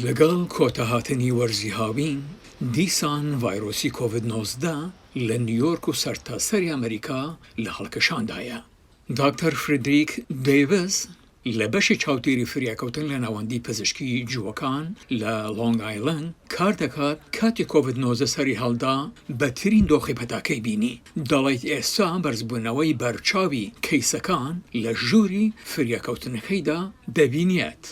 لەگەڵ کۆتەهاتنی وەرزی هاوین دیسان ڤایرۆسی کۆڤید-19 لە نیویۆرک و سەرتاسەری ئەمریکا لە هەڵکەشاندایە. داکتەر فرێدریک دەیڤس لە بەشی چاوتێری فریاکەوتن لە ناوەندی پزیشکی جووەکان لە لۆنگ ئایلەند کار دەکات کاتی کۆڤید-19 سەری هەڵدا بەترین دۆخی پەتاکەی بینی. دەڵێت ئێستا بەرزبوونەوەی بەرچاوی کەیسەکان لە ژووری فریاکەوتنەکەیدا دەبینێت.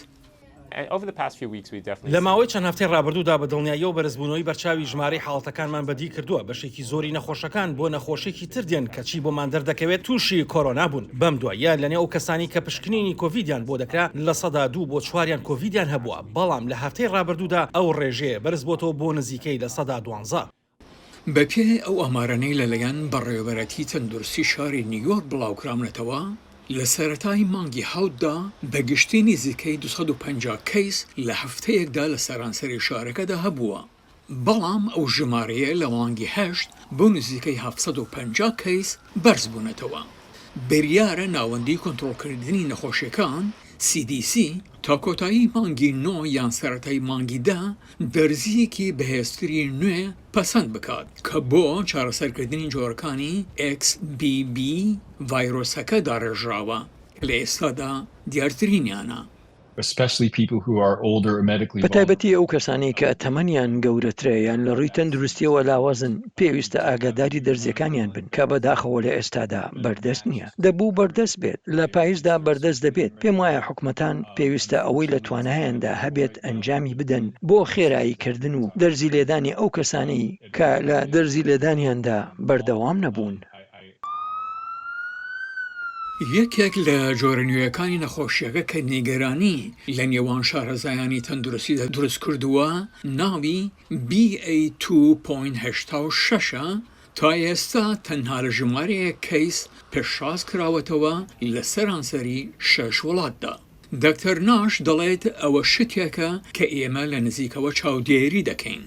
لە ماوەی چەند هەفتەی ڕابردوودا بە دڵنیایی و بەرزبوونەوەی بەرچاوی ژمارەی حاڵەتەکانمان بەدی کردووە. بەشێکی زۆری نەخۆشەکان بۆ نەخۆشێکی تر دێن کەچی بۆمان دەردەکەوێت تووشی کۆرۆنا بوون. بەم دوایە لەنێو کەسانی کە پشکنینی کۆڤیدیان بۆ دەکرا لە سەدا 2 بۆ 4 کۆڤیدیان هەبووە، بەڵام لە هەفتەی ڕابردوودا ئەو ڕێژەیە بەرز بۆتەوە بۆ نزیکەی لە سەدا 12. بەپێ ئەو ئەمارانەی لەلایەن بەڕێوەبەرەتی تەندروستی شاری نیویۆرک بڵاوکرامنەتەوە، لە سەرەتای مانگی حەوتدا بەگشتی نزیکەی 250 کەیس لە هەفتەیەکدا لە سەرانسەری شارەکەدا هەبووە، بەڵام ئەو ژمارەیە لە مانگی 8 بۆ نزیکەی 750 کەیس بەرز بوونەتەوە. بریارە ناوەندی کۆنتڕۆڵکردنی نەخۆشیەکان CDC تا کۆتایی مانگی 9 یان سەرەتای مانگی 10 دەرزیەکی بەهێزتری نوێ پەسەند بکات کە بۆ چارەسەرکردنی جۆرەکانی XBB ڤایرۆسەکە داڕێژراوە لە ئێستادا دیارترینیانە. بەتایبەتی ئەو کەسانی کە تەمەنیان گەورەترە یان لە ڕووی تەندروستیەوە لاوازن پێویستە ئاگاداری دەرزیەکانیان بن کە بەداخەوە لە ئێستادا بەردەست نییە. دەبوو بەردەست بێت، لە پاییزدا بەردەست دەبێت. پێم وایە حکومەتان پێویستە ئەوەی لە توانایاندا هەبێت ئەنجامی بدەن بۆ خێراییکردن و دەرزی لێدانی ئەو کەسانی کە لە دەرزی لێدانیاندا بەردەوام نەبوون. یەکێک لە جۆرە نوێیەکانی نەخۆشیەکە کە نیگەرانی لە نێوان شارەزایانی تەندروستیدا دروست کردووە ناوی BA2.86 تا ئێستا تەنها لە ژمارەیە کەیس پێشاز کراوەتەوە لە سەرانسەری 6 وڵاتدا. دکتەر ناش دەڵێت ئەوە شتێکە کە ئێمە لە نزیکەوە چاودێری دەکەین.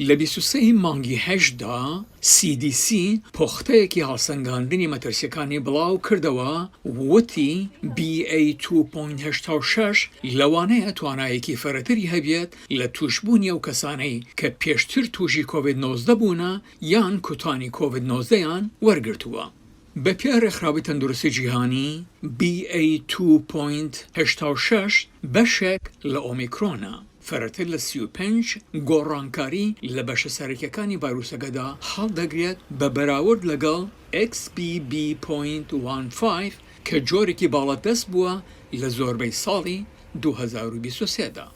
لە 23 مانگی 8دا CDC پۆختەیەکی هەڵسەنگاندنی مەترسیەکانی بڵاو کردەوە، وتی BA2.86 لەوانەیە توانایەکی فەرەتری هەبێت لە توشبوونی ئەو کەسانەی کە پێشتر تووشی کۆڤید-19 بوونە یان کوتانی کۆڤید-19 یان وەرگرتووە. بەپێ ڕێکخراوی تەندروستی جیهانی BA2.86 بەشێک لە ئۆمیکرۆنە، فەرەتر لە 35 گۆڕانکاری لە بەشە سەرەکیەکانی ڤایرۆسەکەدا هەڵدەگرێت بە بەراورد لەگەڵ XBB.15 کە جۆرێکی باڵەدەست بووە لە زۆربەی ساڵی 2023دا.